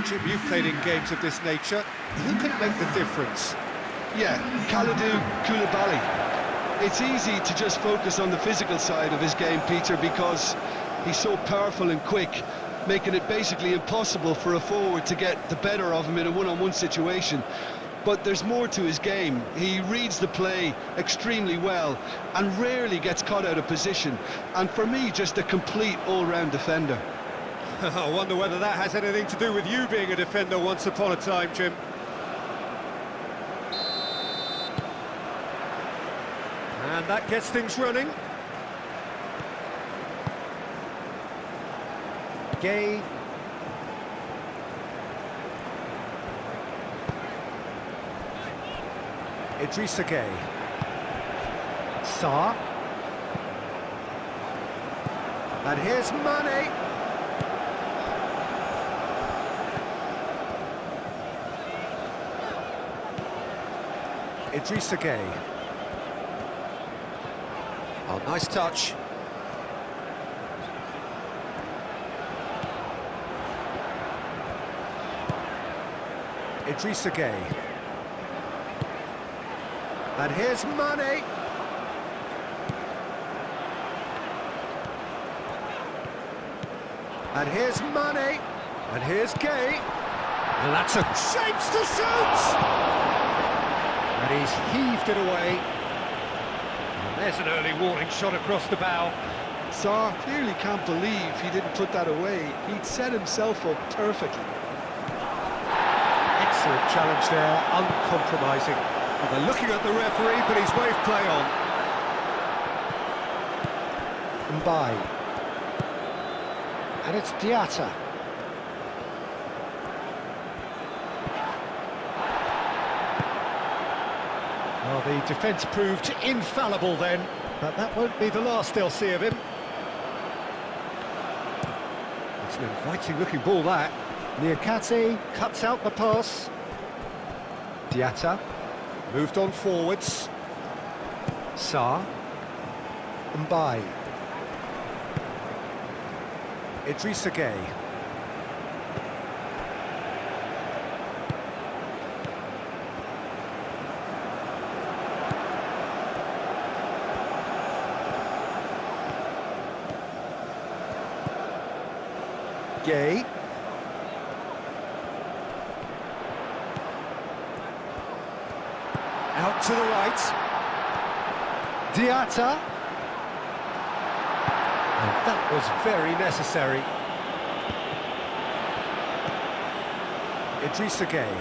Jim, you've played in games of this nature. Who can make the difference? Yeah, Kalidou Koulibaly. It's easy to just focus on the physical side of his game, Peter, because he's so powerful and quick, making it basically impossible for a forward to get the better of him in a one-on-one situation. But there's more to his game. He reads the play extremely well and rarely gets caught out of position. And for me, just a complete all-round defender. I wonder whether that has anything to do with you being a defender once upon a time, Jim. And that gets things running. Gay. Idrissa Gay. Sarr. And here's Mane. Idrissa Gay. Oh, nice touch. Idrissa Gay. And here's Mane. And here's Mane. And here's Gay. And that's a shapes to shoot! And he's heaved it away. And there's an early warning shot across the bow. Sarr clearly can't believe he didn't put that away. He'd set himself up perfectly. Excellent challenge there, uncompromising. Well, they're looking at the referee, but he's waved play on. Mbai. And it's Diatta. Well, the defence proved infallible then, but that won't be the last they'll see of him. It's an inviting-looking ball, that. Niakate cuts out the pass. Diatta moved on forwards. Sarr. Mbai. Idrissa Gay. Gay. Out to the right. Diatta. And that was very necessary. Idrissa Gay.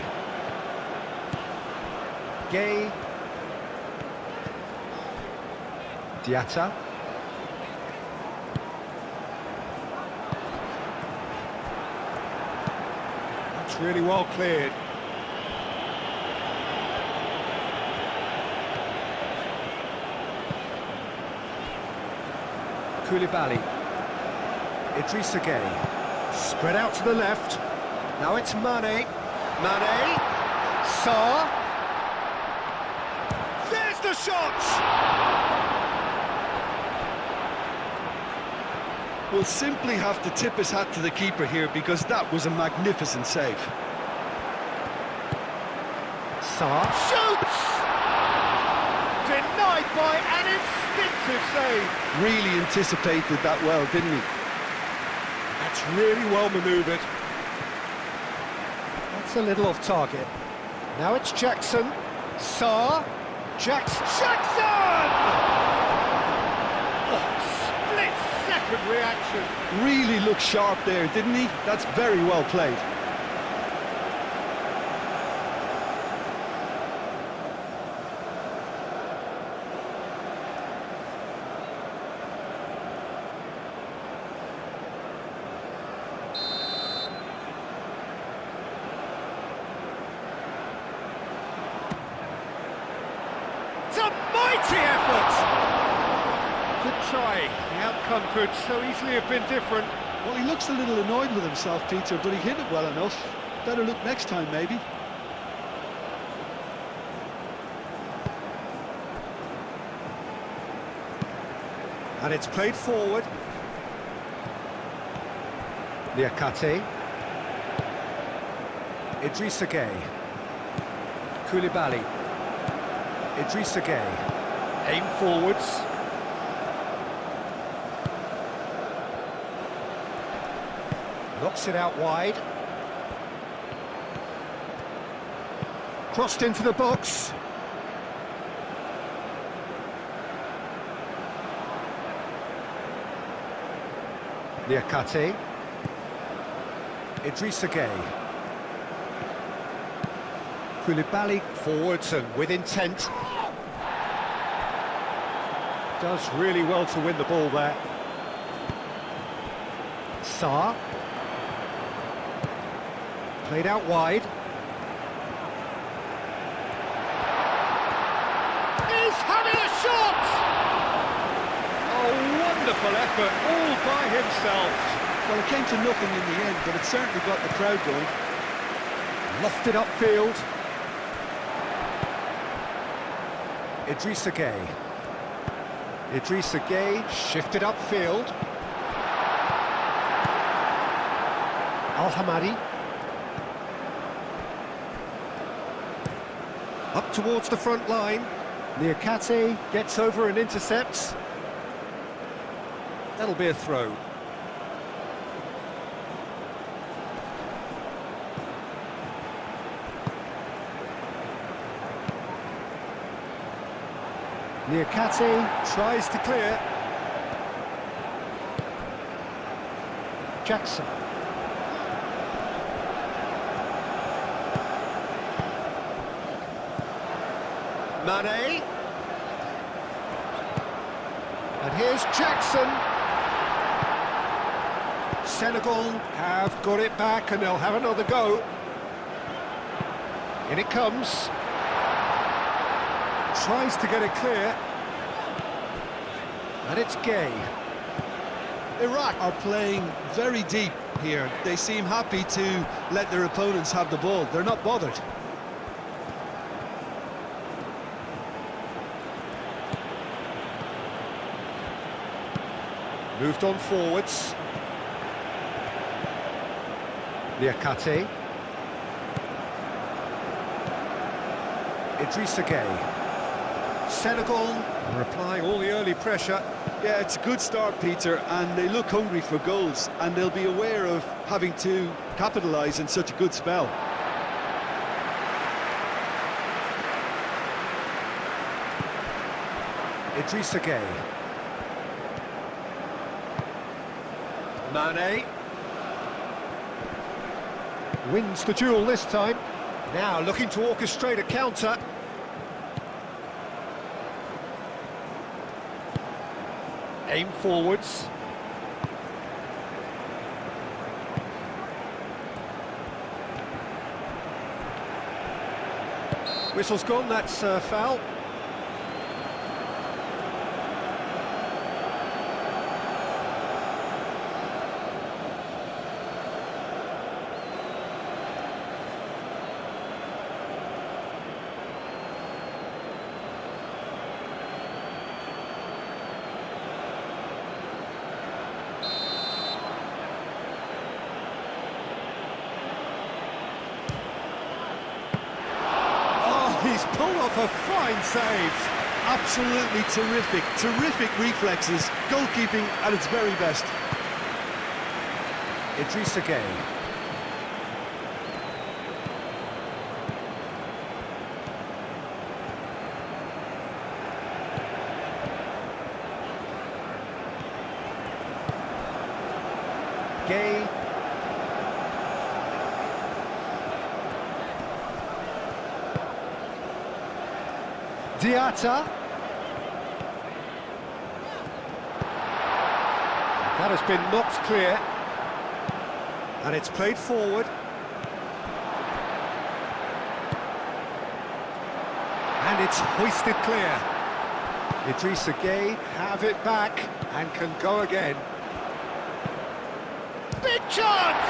Gay. Diatta. That's really well cleared. Koulibaly. Idrissa Gay. Spread out to the left. Now it's Mane. Mane. Sarr. There's the shot! We'll simply have to tip his hat to the keeper here because that was a magnificent save. Sarr shoots! Denied by an instinctive save. Really anticipated that well, didn't he? That's really well manoeuvred. That's a little off target. Now it's Jackson. Sarr. Jackson! Oh, split-second reaction. Really looked sharp there, didn't he? That's very well played. It's a mighty effort! Good try. The outcome could so easily have been different. Well, he looks a little annoyed with himself, Peter, but he hit it well enough. Better look next time, maybe. And it's played forward. Niakate. Idrissa Gueye. Koulibaly. Idrissa Gueye. Aim forwards. Knocks it out wide. Crossed into the box. Niakate. Idrissa Gueye. Koulibaly forwards and with intent. Does really well to win the ball there. Sarr. Played out wide. He's having a shot! Oh, wonderful effort, all by himself. Well, it came to nothing in the end, but it certainly got the crowd going. Lofted upfield. Idrissa Gueye. Idrissa Gueye shifted upfield. Al-Hamadi. Up towards the front line. Niakate gets over and intercepts. That'll be a throw. Niakate tries to clear. Jackson. Mane. And here's Jackson. Senegal have got it back and they'll have another go. In it comes. Tries to get it clear. And it's Gueye. Iraq are playing very deep here. They seem happy to let their opponents have the ball. They're not bothered. Moved on forwards. Niakate. Idrissa Gueye. Senegal are applying all the early pressure. Yeah, it's a good start, Peter, and they look hungry for goals, and they'll be aware of having to capitalise in such a good spell. Idrissa Gueye. Mane. Wins the duel this time. Now looking to orchestrate a counter. Aim forwards. Whistle's gone, that's foul. He's pulled off a fine save. Absolutely terrific, terrific reflexes, goalkeeping at its very best. Idrissa Gueye. Gueye. Diatta. That has been knocked clear. And it's played forward. And it's hoisted clear. Idrissa Gueye have it back and can go again. Big chance!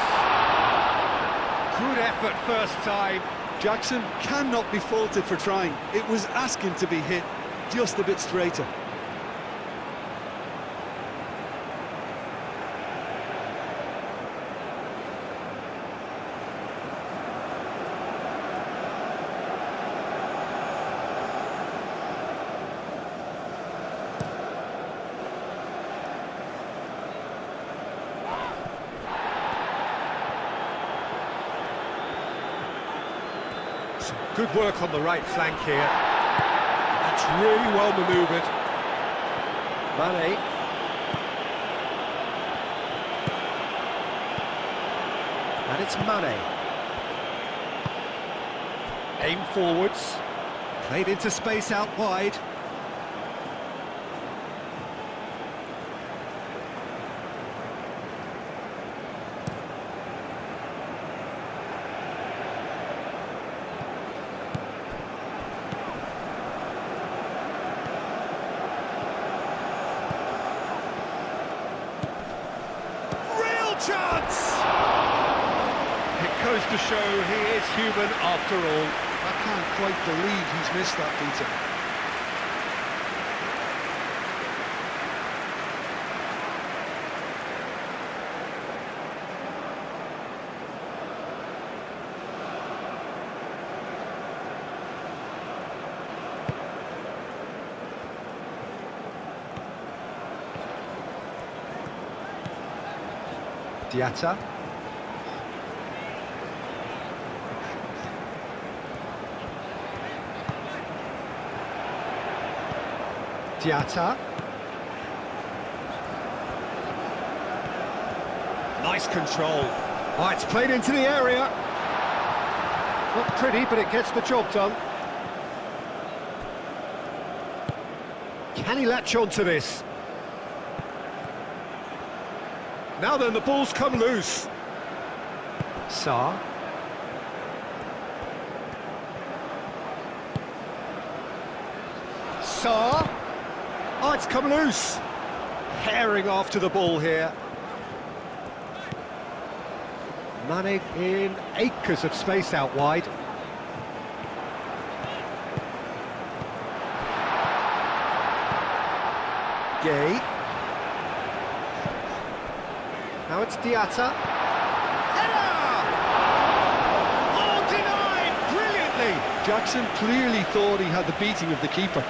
Good effort first time. Jackson cannot be faulted for trying. It was asking to be hit just a bit straighter. Some good work on the right flank here. That's really well manoeuvred. Mane. And it's Mane. Aim forwards. Played into space out wide. Chance! It goes to show he is human after all. I can't quite believe he's missed that, Peter. Diatta. Diatta. Nice control. Oh, it's played into the area. Not pretty, but it gets the job done. Can he latch on to this? Now then, the ball's come loose. Sarr. Sarr. Oh, it's come loose. Herring after the ball here. Mane in acres of space out wide. Gay. Now it's Diatta. Header! Oh, denied brilliantly! Jackson clearly thought he had the beating of the keeper.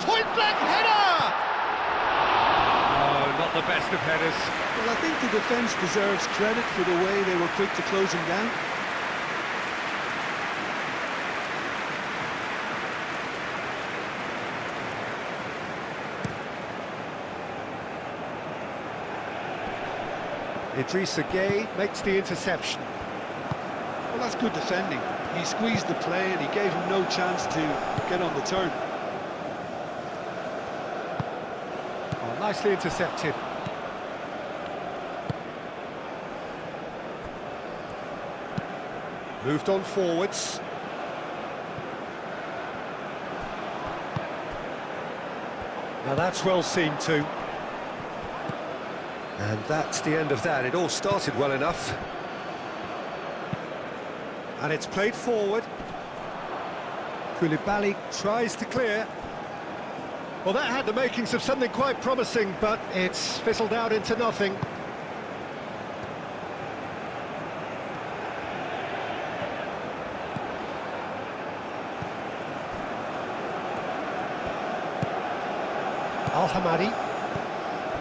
Point blank header! Not the best of headers. Well, I think the defence deserves credit for the way they were quick to close him down. Idrissa Gueye makes the interception. Well, that's good defending. He squeezed the play and he gave him no chance to get on the turn. Oh, nicely intercepted. Moved on forwards. Now that's well seen too. And that's the end of that. It all started well enough. And it's played forward. Koulibaly tries to clear. Well, that had the makings of something quite promising, but it's fizzled out into nothing. Al-Hamadi.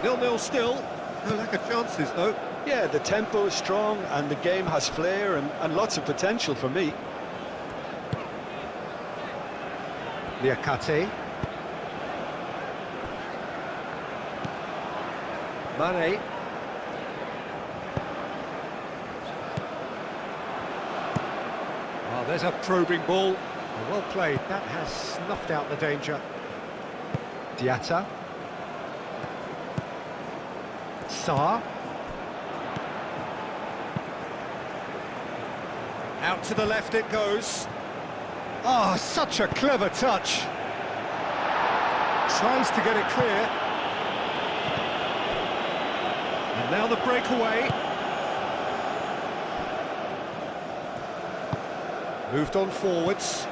0-0 still. No lack of chances, though. Yeah, the tempo is strong and the game has flair and lots of potential for me. Liakate. Mane. Oh, there's a probing ball. Oh, well played. That has snuffed out the danger. Diatta. Sarr. Out to the left it goes. Oh, such a clever touch. Tries to get it clear. And now the breakaway. Moved on forwards.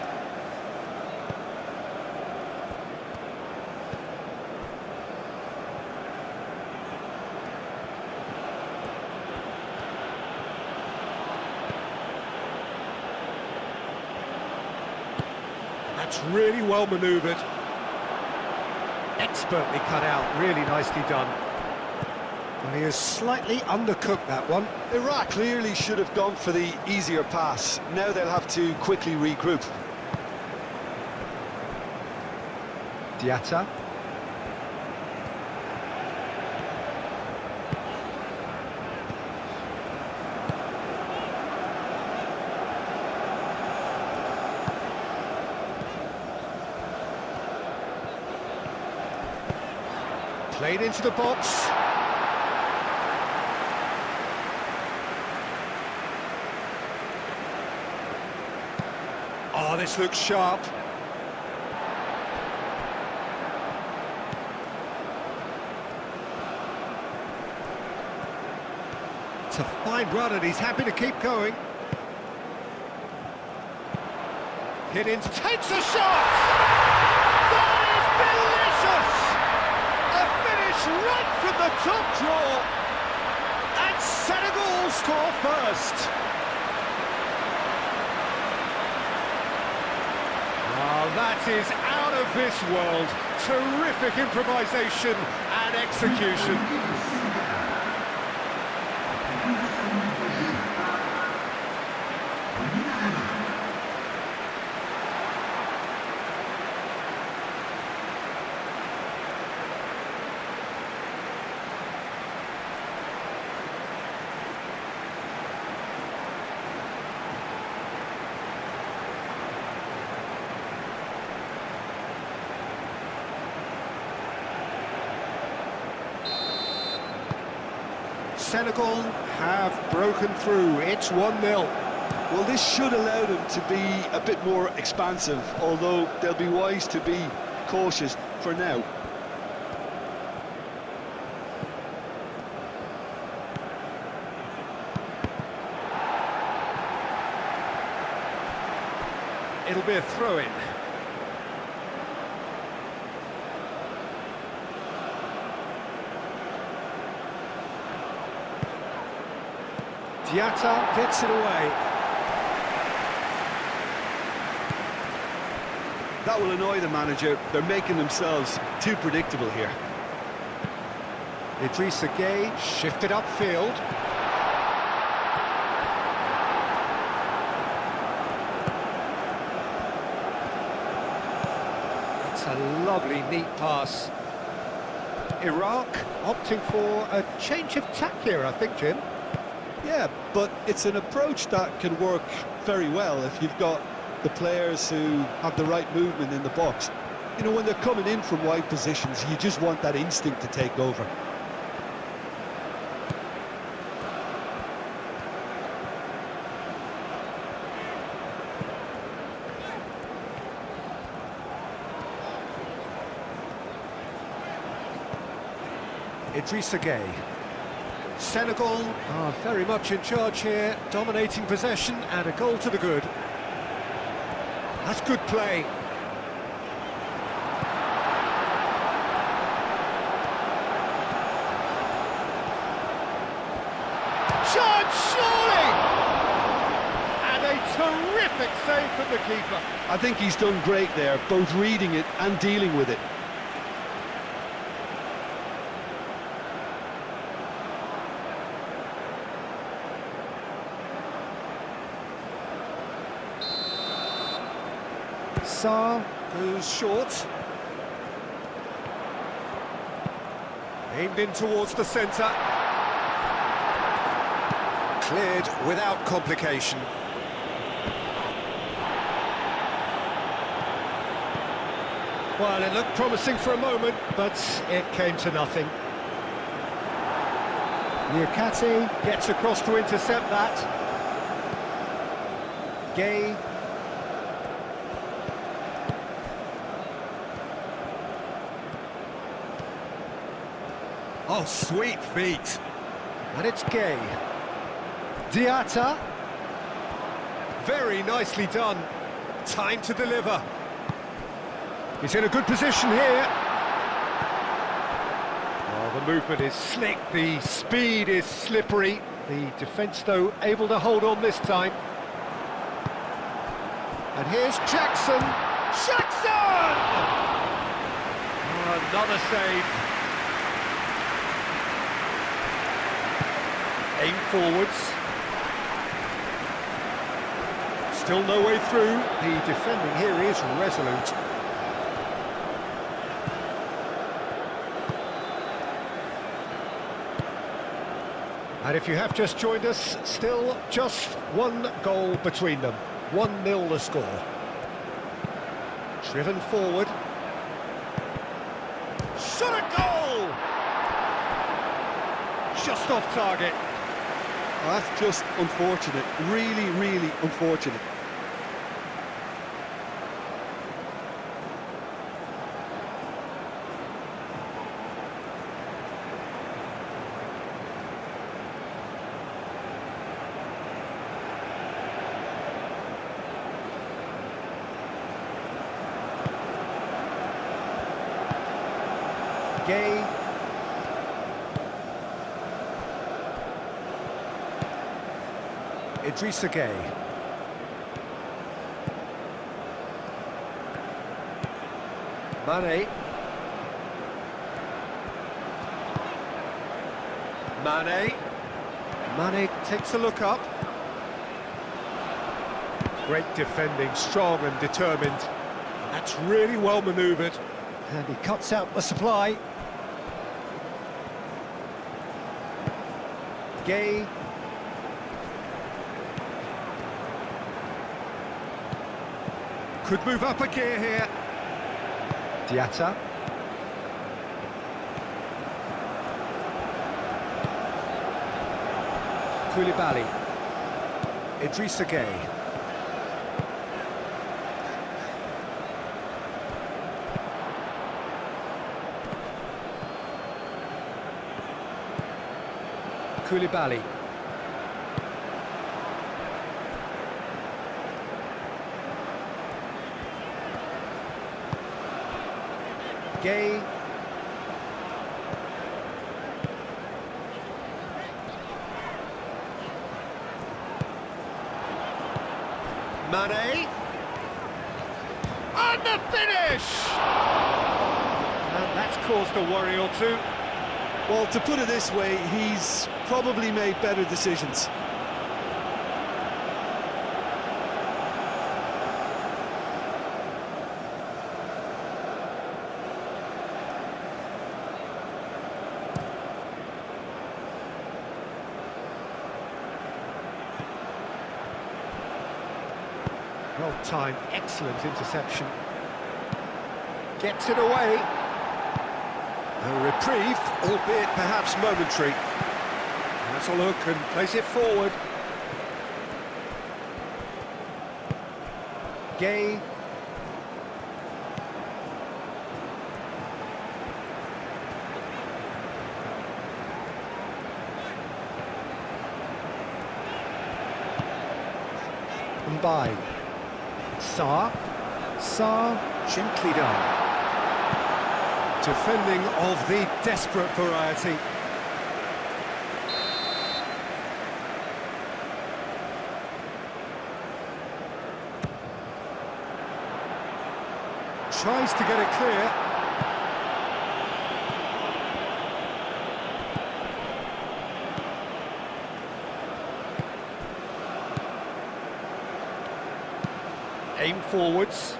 That's really well manoeuvred. Expertly cut out, really nicely done. Well, he has slightly undercooked that one. Iraq clearly should have gone for the easier pass. Now they'll have to quickly regroup. Diatta. Played into the box. Oh, this looks sharp. It's a fine run and he's happy to keep going. Hit in, takes a shot! That is delicious! A finish right from the top draw. And Senegal score first. Oh, that is out of this world. Terrific improvisation and execution. Senegal have broken through. It's 1-0. Well, this should allow them to be a bit more expansive, although they'll be wise to be cautious for now. It'll be a throw-in. Diatta gets it away. That will annoy the manager. They're making themselves too predictable here. Idrissa Gueye shifted upfield. That's a lovely, neat pass. Iraq opting for a change of tack here, I think, Jim. Yeah, but it's an approach that can work very well if you've got the players who have the right movement in the box. You know, when they're coming in from wide positions, you just want that instinct to take over. Idrissa Gueye. Senegal are very much in charge here, dominating possession and a goal to the good. That's good play. Chance, surely! And a terrific save from the keeper. I think he's done great there, both reading it and dealing with it. Sarr goes short. Aimed in towards the centre. Cleared without complication. Well, it looked promising for a moment, but it came to nothing. Niakate gets across to intercept that. Gueye. Oh, sweet feet. And it's Gueye. Diatta. Very nicely done. Time to deliver. He's in a good position here. Oh, the movement is slick, the speed is slippery. The defence, though, able to hold on this time. And here's Jackson. Jackson! Oh, another save. Aim forwards. Still no way through. The defending here is resolute. And if you have just joined us, still just one goal between them. 1-0 the score. Driven forward. Shot a goal! Just off target. That's just unfortunate. Really, really unfortunate. Gay. Idrissa Gay. Mane. Mane takes a look up. Great defending, strong and determined. That's really well manoeuvred. And he cuts out the supply. Gay. Could move up a gear here. Diatta. Koulibaly. Idrissa Gay. Koulibaly. Gay. Mane. And the finish! And that's caused a worry or two. Well, to put it this way, he's probably made better decisions. Well-timed, excellent interception. Gets it away. A reprieve, albeit perhaps momentary. That's a look and plays it forward. Gay. Mbai. Sarr, gently done. Defending of the desperate variety. Tries to get it clear. Aim forwards.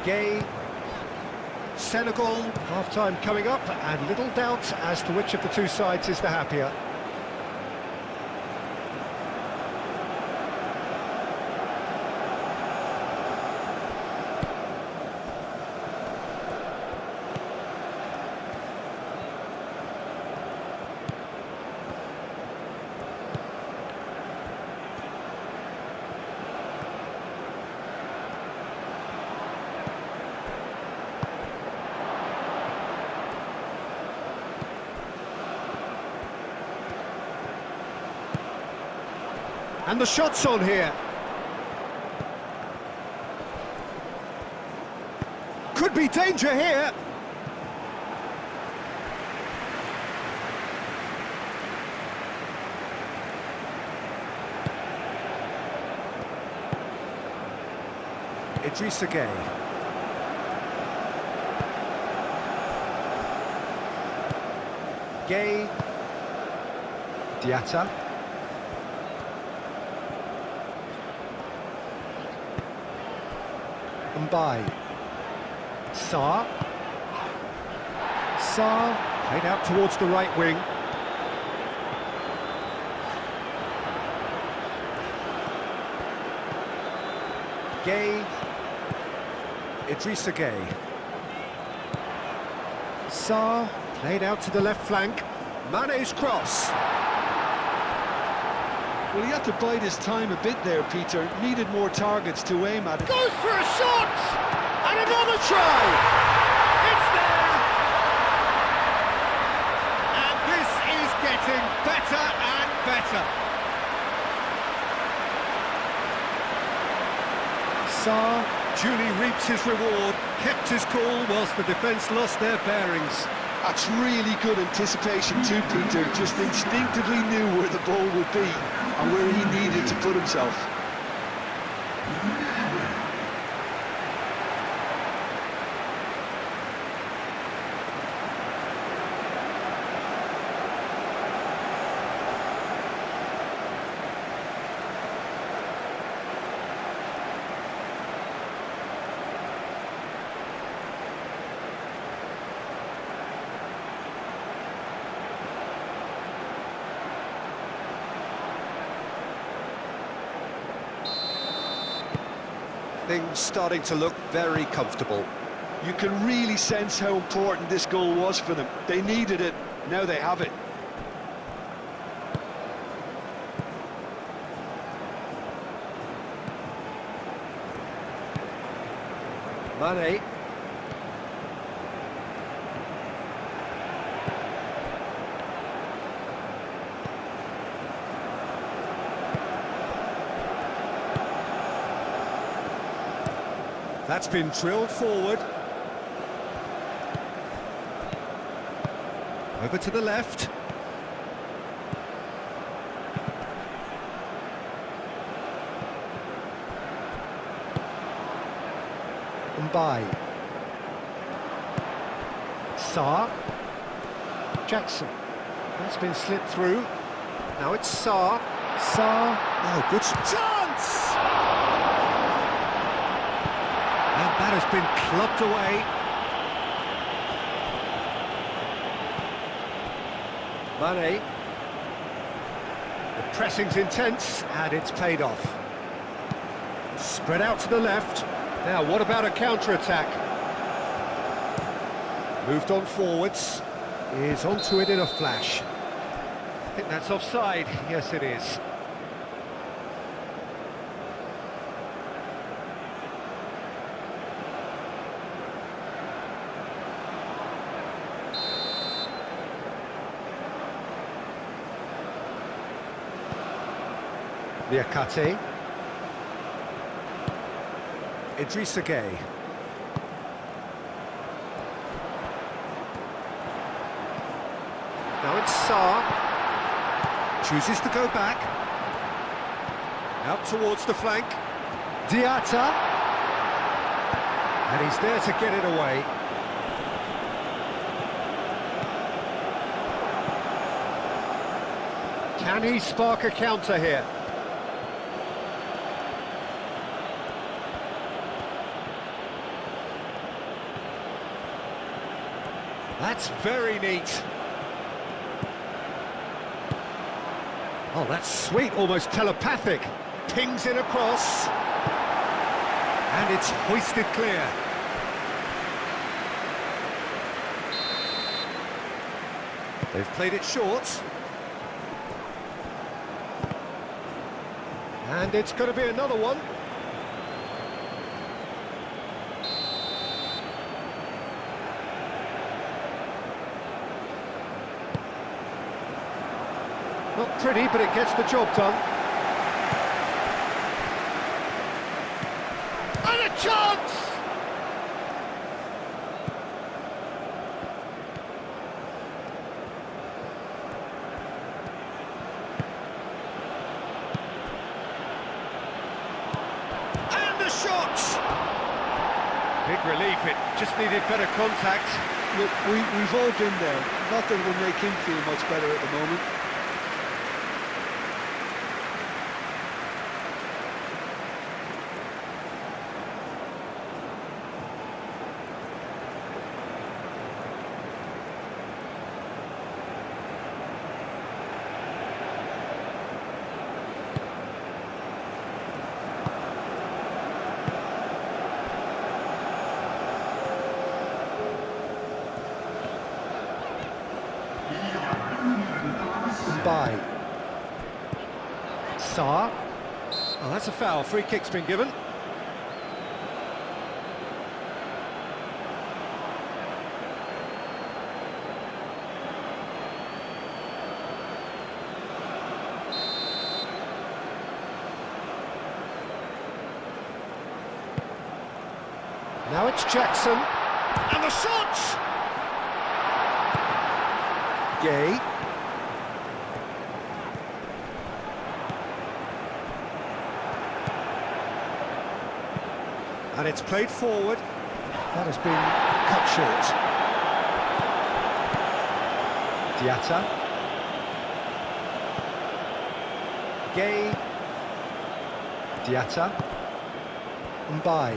Gay. Senegal, half-time coming up, and little doubt as to which of the two sides is the happier. And the shot's on here. Could be danger here. Idrissa Gueye. Gueye. Diatta. Mbaye. Sarr. Sarr, played out towards the right wing. Gueye. Idrissa Gueye. Sarr, played out to the left flank. Mane's cross. Well, he had to bide his time a bit there, Peter. Needed more targets to aim at. Goes for a shot! And another try! It's there! And this is getting better and better. Sarr duly reaps his reward, kept his cool whilst the defence lost their bearings. That's really good anticipation too, Peter. Just instinctively knew where the ball would be and where he needed to put himself. Things starting to look very comfortable. You can really sense how important this goal was for them. They needed it, now they have it. Mane. That's been drilled forward. Over to the left. Mbaye. Sarr. Jackson. That's been slipped through. Now it's Sarr. Sarr. Oh, good chance! And that has been clubbed away. Mane. The pressing's intense, and it's paid off. Spread out to the left. Now, what about a counter-attack? Moved on forwards. Is onto it in a flash. I think that's offside. Yes, it is. Niakate. Idrissa Gueye. Now it's Sarr. Chooses to go back. Out towards the flank. Diatta. And he's there to get it away. Can he spark a counter here? That's very neat. Oh, that's sweet, almost telepathic. Pings it across. And it's hoisted clear. They've played it short. And it's going to be another one. Not pretty, but it gets the job done. And a chance! And a shot! Big relief, it just needed better contact. Look, we've all been there. Not that it will make him feel much better at the moment. By Saar. Oh, that's a foul. Free kick's been given. Now it's Jackson. And the shot! Gay. And it's played forward. That has been cut short. Diatta. Gay. Diatta. Mbai.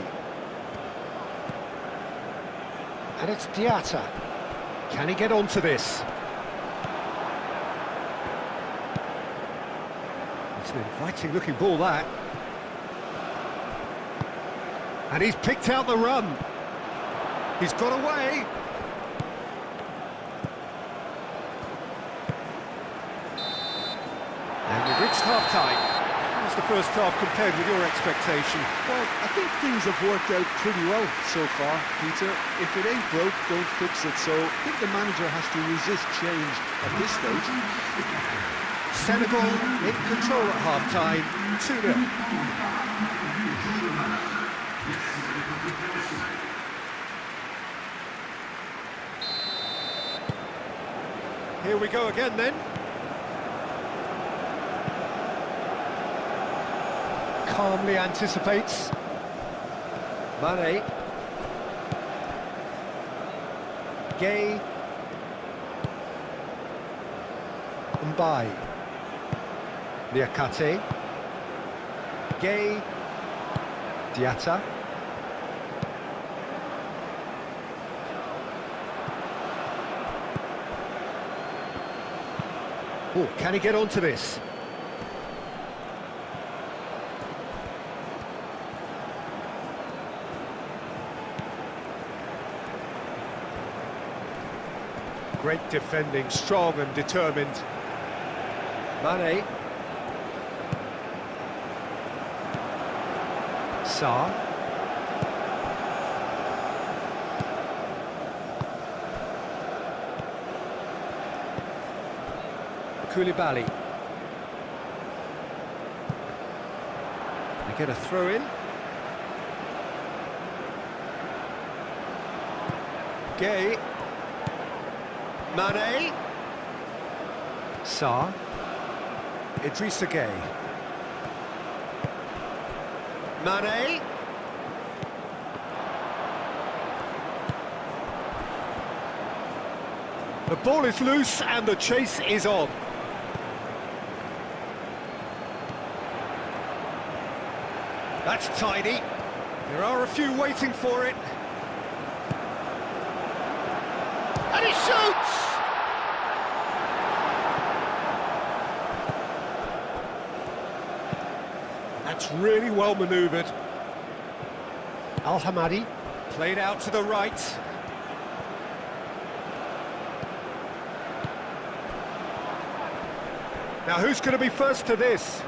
And it's Diatta. Can he get onto this? It's an inviting looking ball, that. And he's picked out the run. He's got away. And we've reached half-time. How's the first half compared with your expectation? Well, I think things have worked out pretty well so far, Peter. If it ain't broke, don't fix it. So I think the manager has to resist change at this stage. Senegal in control at half-time, 2-0. Here we go again then. Calmly anticipates. Mane. Gay. Mbai. Niakate. Gay. Diatta. Oh, can he get onto this? Great defending, strong and determined. Mane. Saar. Koulibaly. They get a throw in. Gay. Mane. Saar. Idrissa Gay. Mane. The ball is loose and the chase is on. That's tidy. There are a few waiting for it. And he shoots! That's really well manoeuvred. Al-Hamadi played out to the right. Now who's going to be first to this?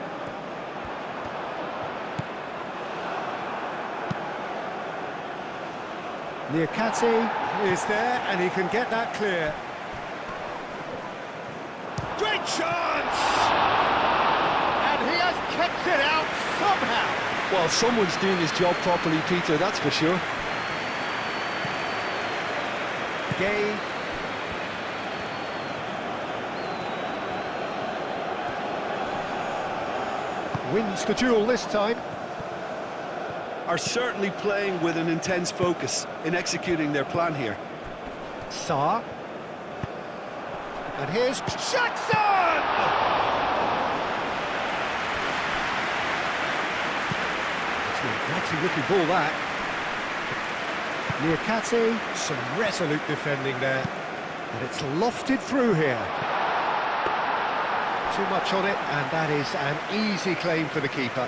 Niakate is there and he can get that clear. Great chance! And he has kept it out somehow. Well, someone's doing his job properly, Peter, that's for sure. Gay. Wins the duel this time. are certainly playing with an intense focus in executing their plan here. Sarr. And here's Jackson! It's an exacting looking ball, that. Niakate, some resolute defending there. And it's lofted through here. Too much on it, and that is an easy claim for the keeper.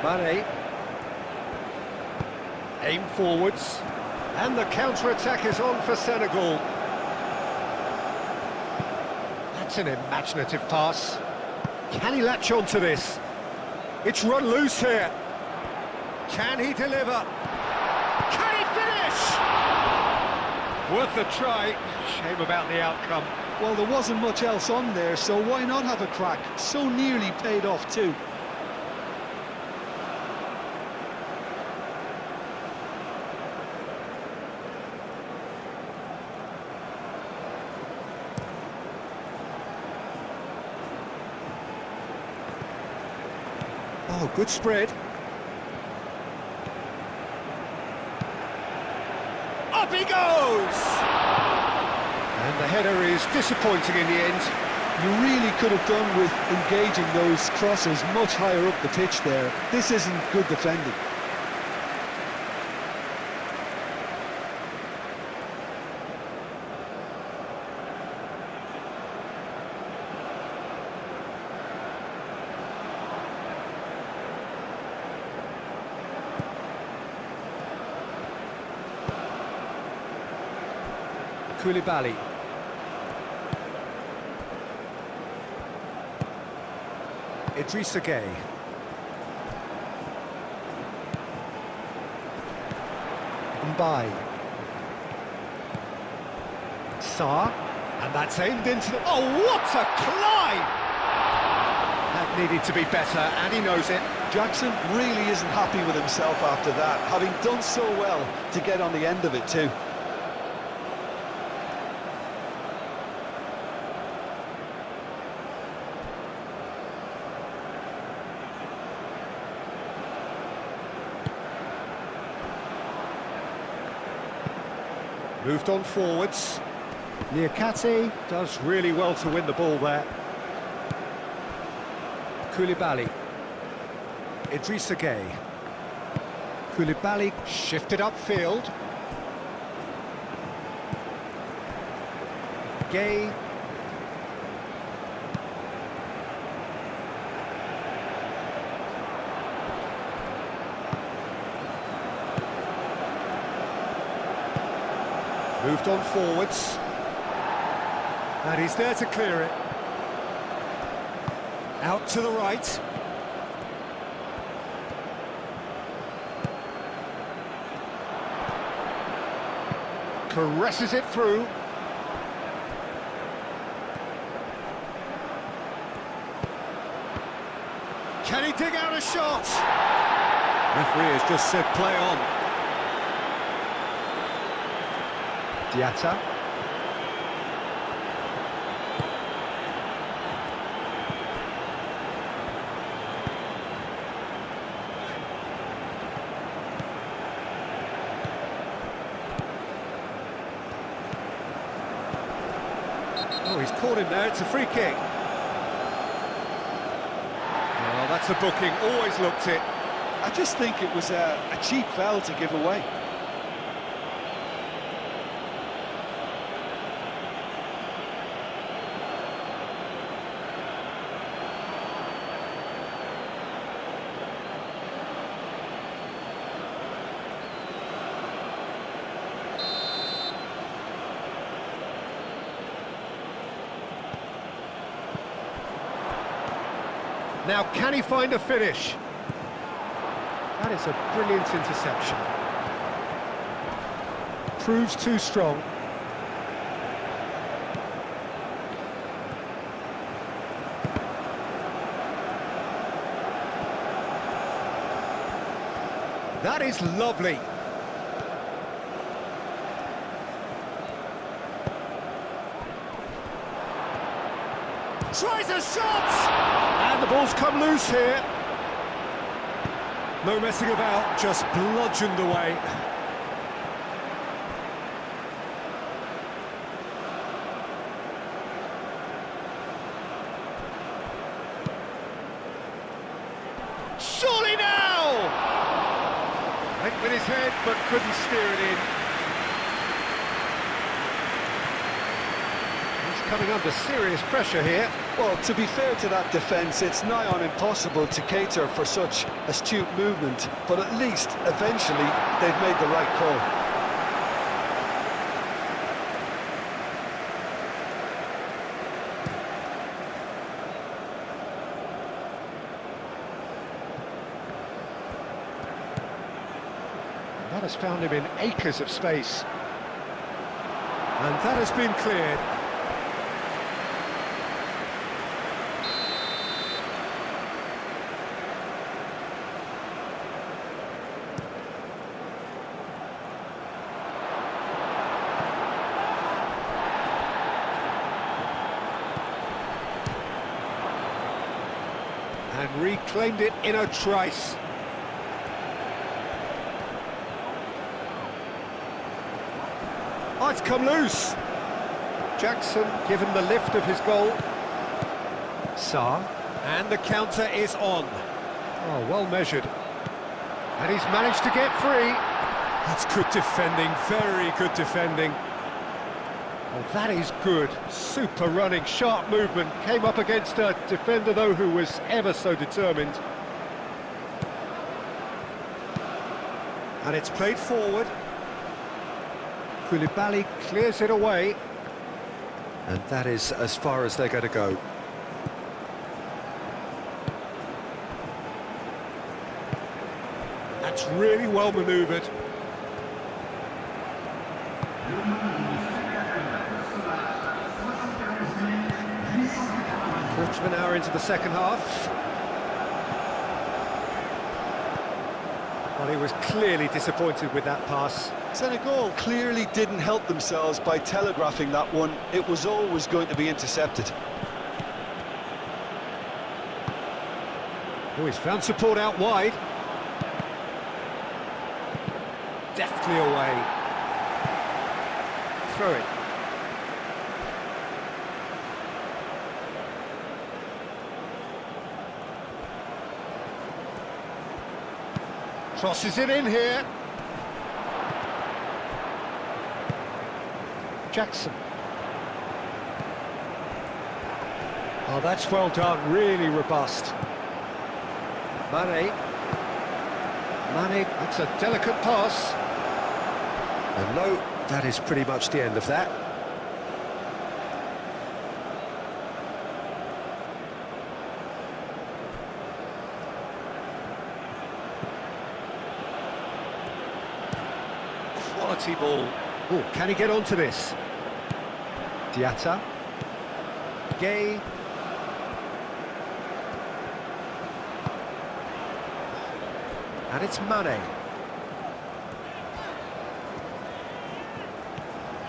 Mane. Aim forwards. And the counter-attack is on for Senegal. That's an imaginative pass. Can he latch on to this? It's run loose here. Can he deliver? Can he finish? Worth a try. Shame about the outcome. Well, there wasn't much else on there, so why not have a crack? So nearly paid off too. Oh, good spread. Up he goes! And the header is disappointing in the end. You really could have done with engaging those crosses much higher up the pitch there. This isn't good defending. Koulibaly. Idrissa Gueye. Mbaye. Sarr. And that's aimed into the... Oh, what a climb! That needed to be better, and he knows it. Jackson really isn't happy with himself after that, having done so well to get on the end of it too. Moved on forwards. Niakate does really well to win the ball there. Koulibaly. Idrissa Gueye. Koulibaly shifted upfield. Gueye. Moved on forwards. And he's there to clear it. Out to the right. Caresses it through. Can he dig out a shot? Referee has just said play on. Diatta. Oh, he's caught him there, it's a free kick. Oh, that's a booking, always looked it. I just think it was a cheap foul to give away. Now, can he find a finish? That is a brilliant interception. Proves too strong. That is lovely. Tries a shot! And the ball's come loose here. No messing about, just bludgeoned away. Surely now! Went with his head, but couldn't steer it in. He's coming under serious pressure here. Well, to be fair to that defence, it's nigh on impossible to cater for such astute movement, but at least, eventually, they've made the right call. That has found him in acres of space. And that has been cleared. And reclaimed it in a trice. Oh, it's come loose. Jackson given the lift of his goal. Sarr. And the counter is on. Oh, well measured. And he's managed to get free. That's good defending, very good defending. Well, that is good. Super running, sharp movement. Came up against a defender, though, who was ever so determined. And it's played forward. Koulibaly clears it away. And that is as far as they're going to go. That's really well manoeuvred. Quarter of an hour into the second half. Well, he was clearly disappointed with that pass. Senegal clearly didn't help themselves by telegraphing that one. It was always going to be intercepted. Oh, he's found support out wide. Deftly away. Throw it. Crosses it in here. Jackson. Oh, that's well done, really robust. Mane, that's a delicate pass. And no, that is pretty much the end of that. Quality ball. Oh, can he get onto this? Diatta. Gay. And it's Mane.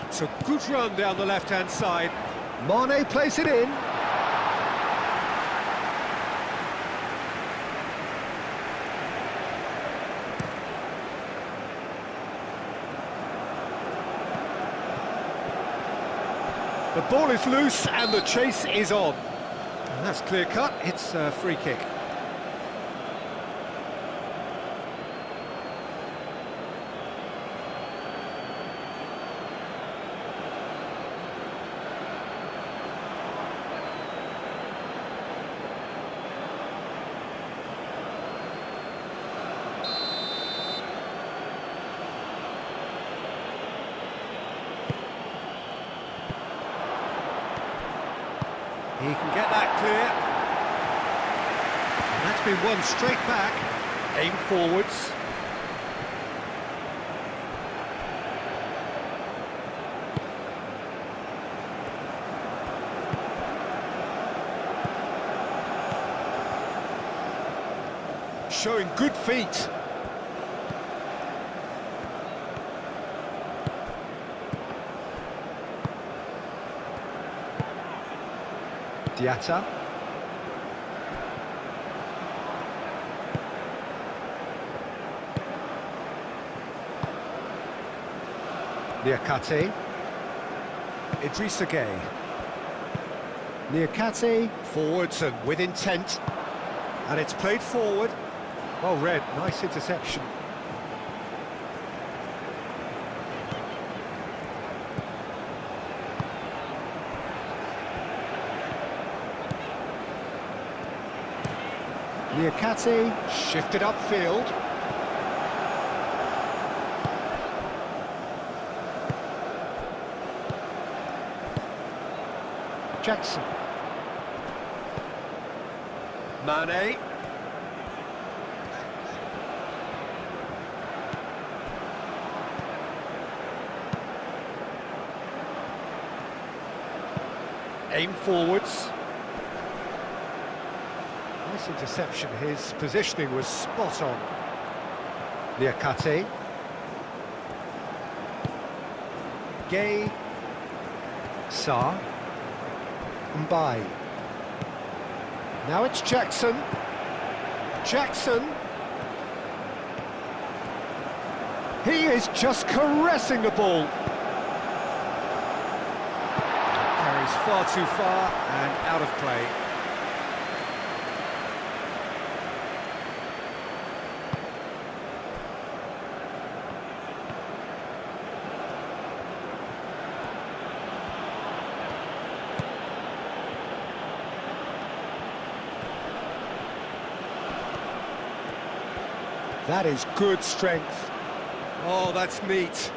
It's a good run down the left-hand side. Mane plays it in. The ball is loose and the chase is on. And that's clear cut, it's a free kick. He can get that clear. And that's been won straight back. Aim forwards. Showing good feet. Diatta. Niakate. Idrissa Gueye. Niakate forwards and with intent. And it's played forward. Well read, nice interception. Niakate shifted upfield. Jackson. Mane. Aim forwards. Nice interception, his positioning was spot on. Niakate. Gueye. Sarr. Mbaye. Now it's Jackson. Jackson. He is just caressing the ball. Carries far too far and out of play. That is good strength. Oh, that's neat.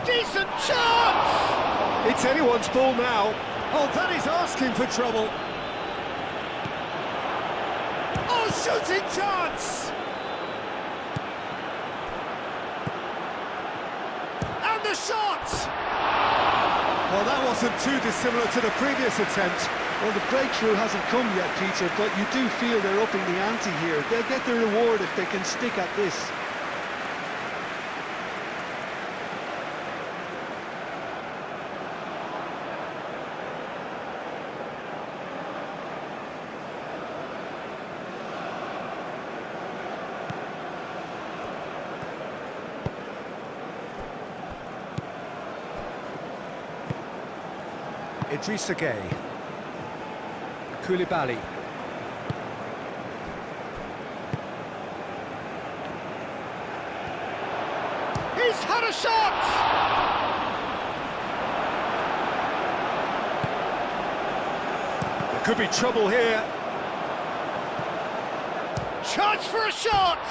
Decent chance! It's anyone's ball now. Oh, that is asking for trouble. Oh, shooting chance! And the shot! Well, that wasn't too dissimilar to the previous attempt. Well, the breakthrough hasn't come yet, Peter, but you do feel they're upping the ante here. They'll get their reward if they can stick at this. Idrissa Gueye. Koulibaly. He's had a shot! There could be trouble here. Chance for a shot!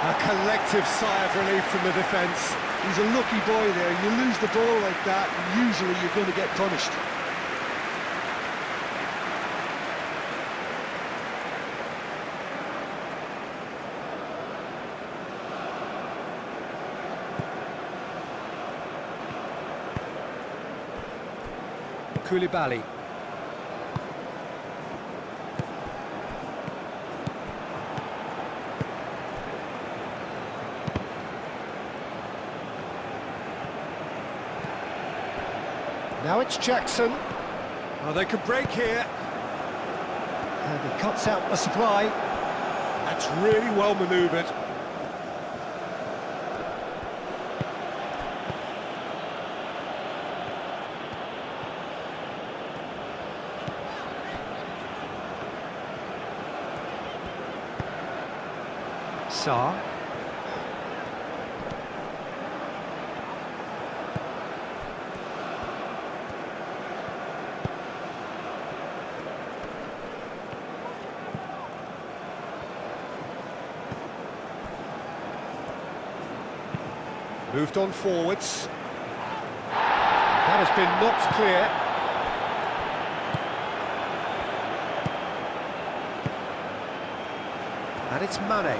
A collective sigh of relief from the defence. He's a lucky boy there. You lose the ball like that, and usually you're going to get punished. Koulibaly. Now it's Jackson. Oh, they could break here. And he cuts out the supply. That's really well manoeuvred. Sarr. Moved on forwards. That has been knocked clear. And it's Mane.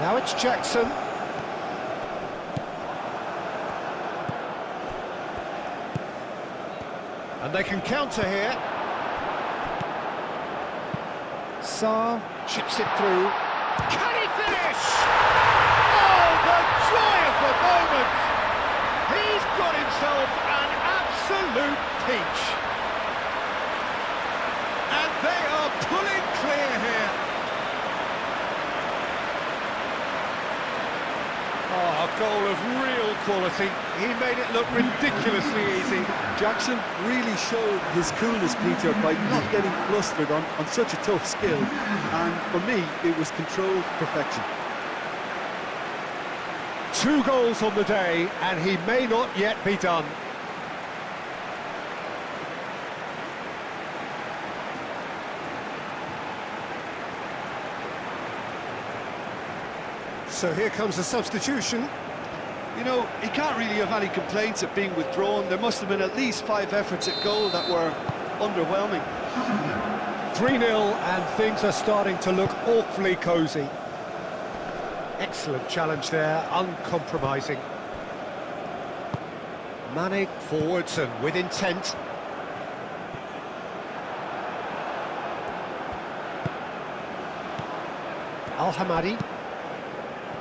Now it's Jackson. And they can counter here. Sarr chips it through. Can he finish? Oh, the joy of the moment! He's got himself an absolute peach. And they are pulling clear here. Oh, a goal of real quality. He made it look ridiculously easy. Jackson really showed his coolness, Peter, by not getting flustered on such a tough skill. And for me, it was controlled perfection. 2 goals on the day, and he may not yet be done. So here comes a substitution. You know, he can't really have any complaints at being withdrawn. There must have been at least 5 efforts at goal that were underwhelming. 3-0, and things are starting to look awfully cosy. Excellent challenge there, uncompromising. Mane forwards and with intent. Al-Hamadi.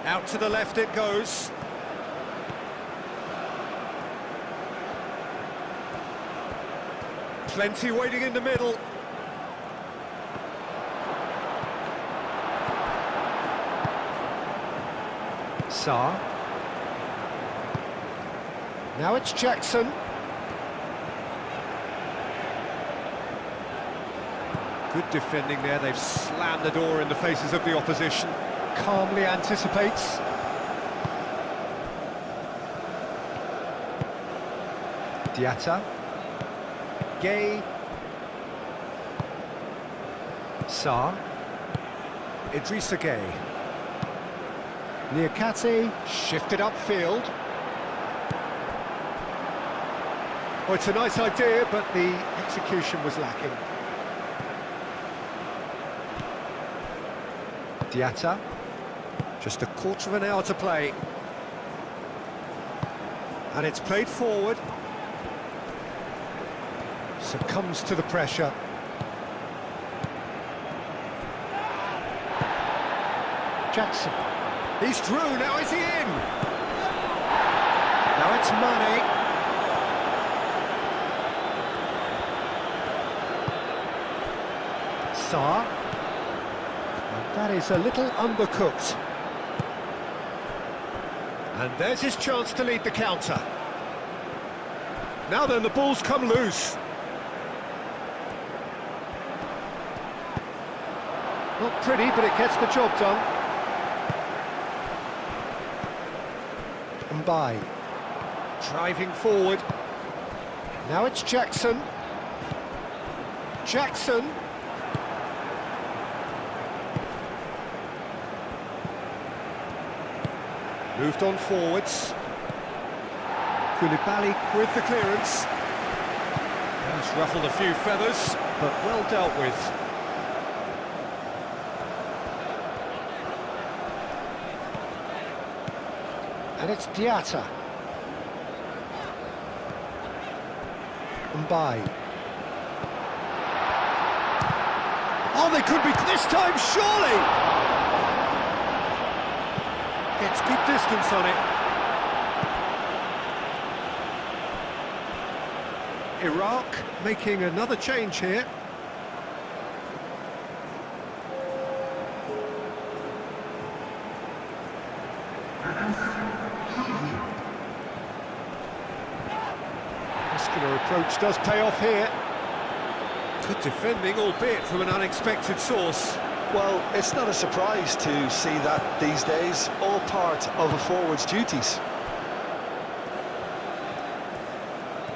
Out to the left it goes. Plenty waiting in the middle. Sarr. Now it's Jackson. Good defending there, they've slammed the door in the faces of the opposition. Calmly anticipates. Diatta. Gay. Sarr. Idrissa Gay. Niakate shifted upfield. Well, it's a nice idea, but the execution was lacking. Diatta. Just a quarter of an hour to play. And it's played forward. Succumbs to the pressure. Jackson. He's through, now is he in? Now it's Mane. Sarr. And that is a little undercooked. And there's his chance to lead the counter. Now then, the ball's come loose. Not pretty, but it gets the job done. By driving forward. Now it's Jackson. Jackson. Moved on forwards. Koulibaly with the clearance. He's ruffled a few feathers, but well dealt with. And it's Diatta. Mbai. Oh, they could be this time, surely! Gets good distance on it. Irag making another change here. Muscular approach does pay off here. Good defending, albeit from an unexpected source. Well, it's not a surprise to see that these days, all part of a forward's duties.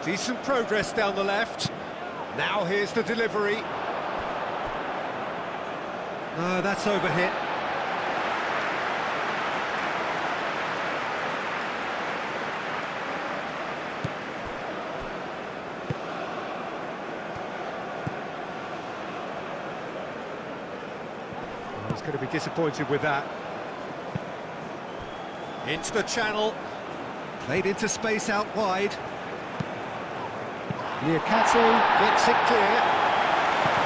Decent progress down the left. Now here's the delivery. No, that's overhit. He's going to be disappointed with that. Into the channel. Played into space out wide. Niakate gets it clear.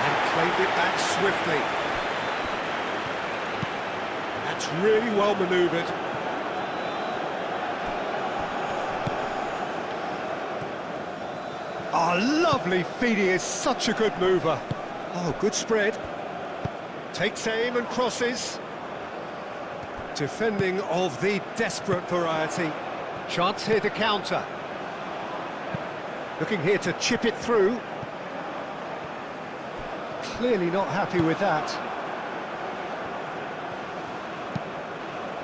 And played it back swiftly. And that's really well manoeuvred. Oh, lovely feed, he is such a good mover. Oh, good spread. Takes aim and crosses. Defending of the desperate variety. Chance here to counter. Looking here to chip it through. Clearly not happy with that.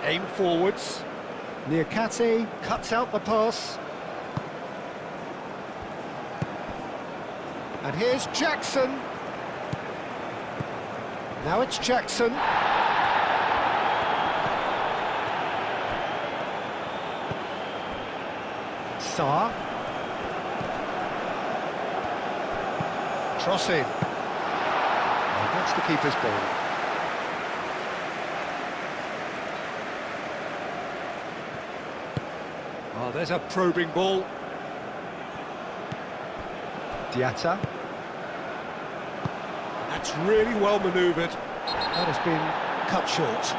Aim forwards. Niakate cuts out the pass. And here's Jackson. Now it's Jackson. Sarr. Cross in. And that's the keeper's ball. Oh, there's a probing ball. Diatta. That's really well manoeuvred. That has been cut short.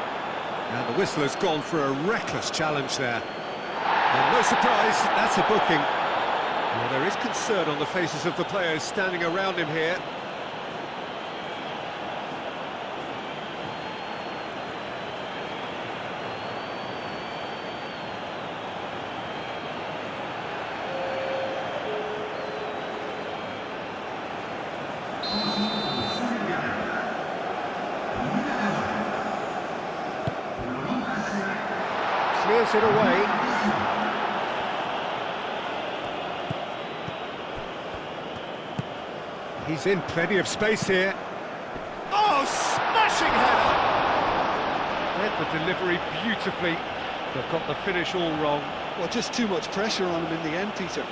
And the whistler's gone for a reckless challenge there. And no surprise, that's a booking. Well, there is concern on the faces of the players standing around him here. Clears it away. He's in plenty of space here. Oh, smashing header! Read the delivery beautifully, but got the finish all wrong. Well, just too much pressure on him in the end, Peter.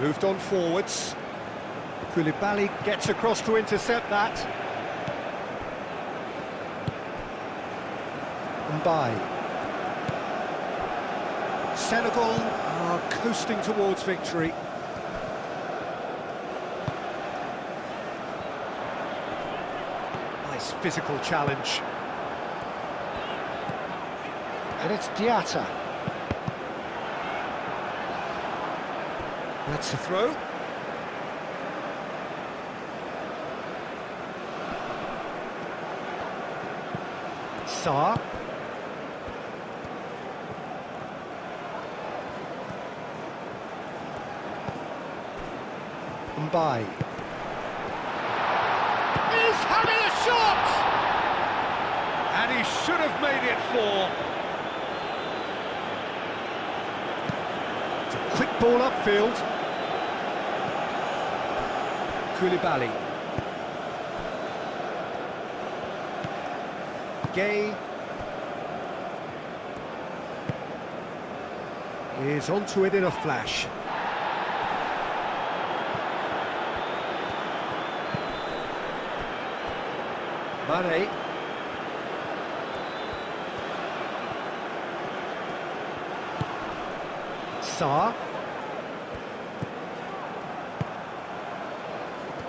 Moved on forwards. Koulibaly gets across to intercept that. Mbaye. Senegal are coasting towards victory. Nice physical challenge. And it's Diatta. That's a throw. Sarr. Mbaye. He's having a shot! And he should have made it 4. It's a quick ball upfield. Koulibaly. Gay is onto it in a flash. Mane. Sarr.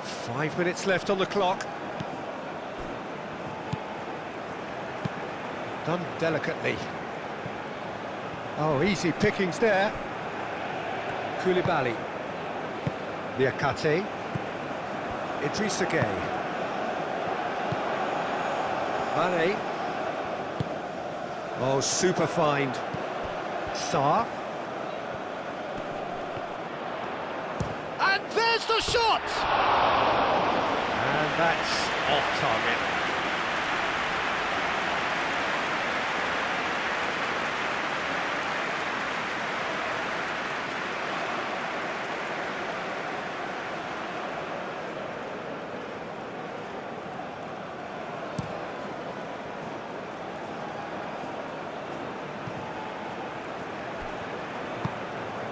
5 minutes left on the clock. Done delicately. Oh, easy pickings there. Koulibaly. Niakate. Idrissa Gueye. Mane. Oh, super find. Sarr. And there's the shot! And that's off target.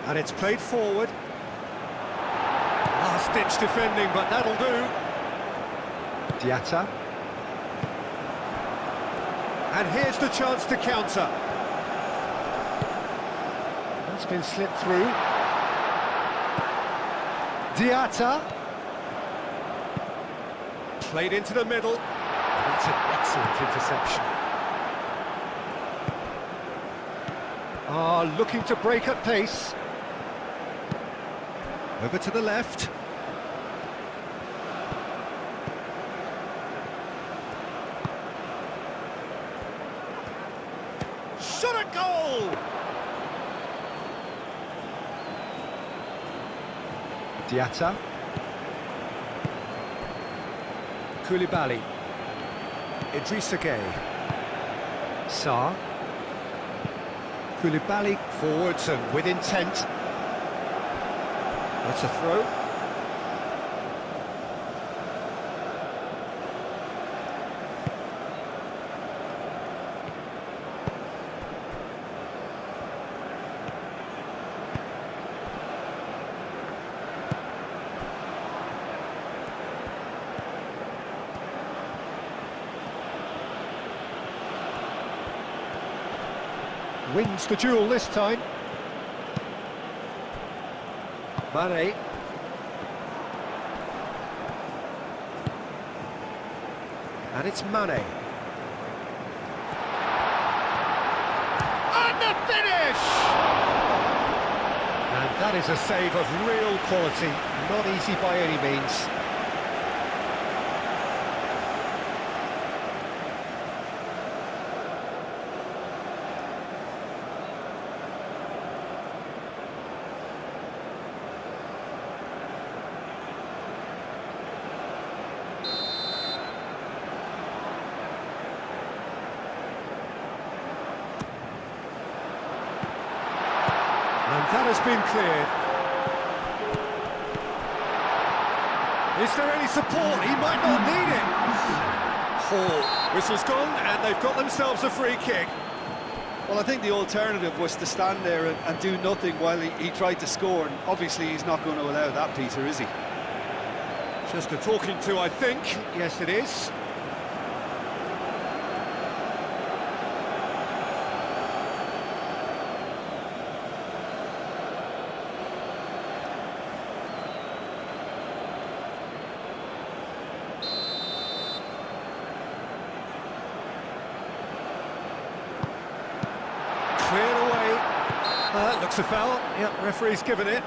And it's played forward. Last-ditch defending, but that'll do. Diatta. And here's the chance to counter. That's been slipped through. Diatta. Played into the middle. That's an excellent interception. Looking to break at pace. Over to the left. Shot a goal! Diatta. Koulibaly. Idrissa Gueye. Sarr. Koulibaly forwards and with intent. That's a throw. Wins the duel this time. Mane. And it's Mane. And the finish! And that is a save of real quality, not easy by any means. And that has been cleared. Is there any support? He might not need it. Oh, whistle's gone, and they've got themselves a free kick. Well, I think the alternative was to stand there and do nothing while he tried to score, and obviously he's not going to allow that, Peter, is he? Just a talking to, I think. Yes, it is. Cleared away. Looks a foul. Yep, referee's given it.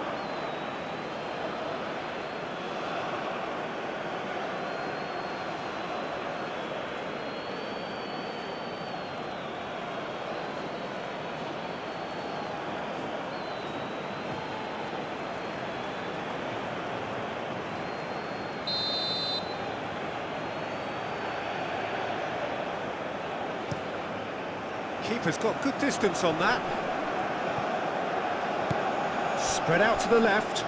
Keeper's got good distance on that. Spread out to the left.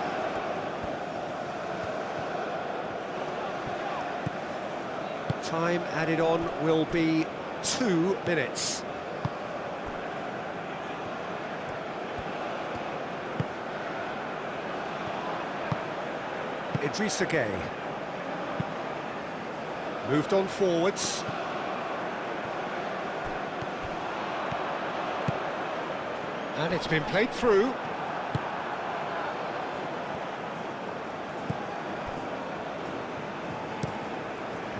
Time added on will be 2 minutes. Idrissa Gueye. Moved on forwards. And it's been played through.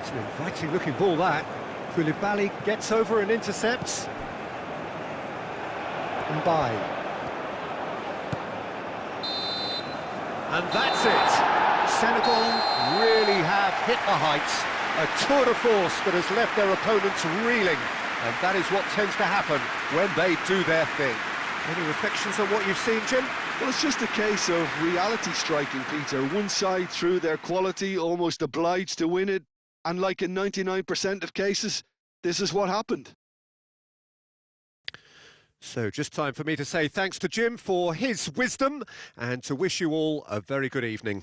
It's an inviting looking ball, that. Koulibaly gets over and intercepts. Mbaye. And that's it. Senegal really have hit the heights. A tour de force that has left their opponents reeling. And that is what tends to happen when they do their thing. Any reflections on what you've seen, Jim? Well, it's just a case of reality striking, Peter. One side, through their quality, almost obliged to win it. And like in 99% of cases, this is what happened. So just time for me to say thanks to Jim for his wisdom and to wish you all a very good evening.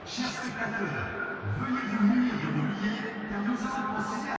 Chers spectateurs, veuillez vous munir de vos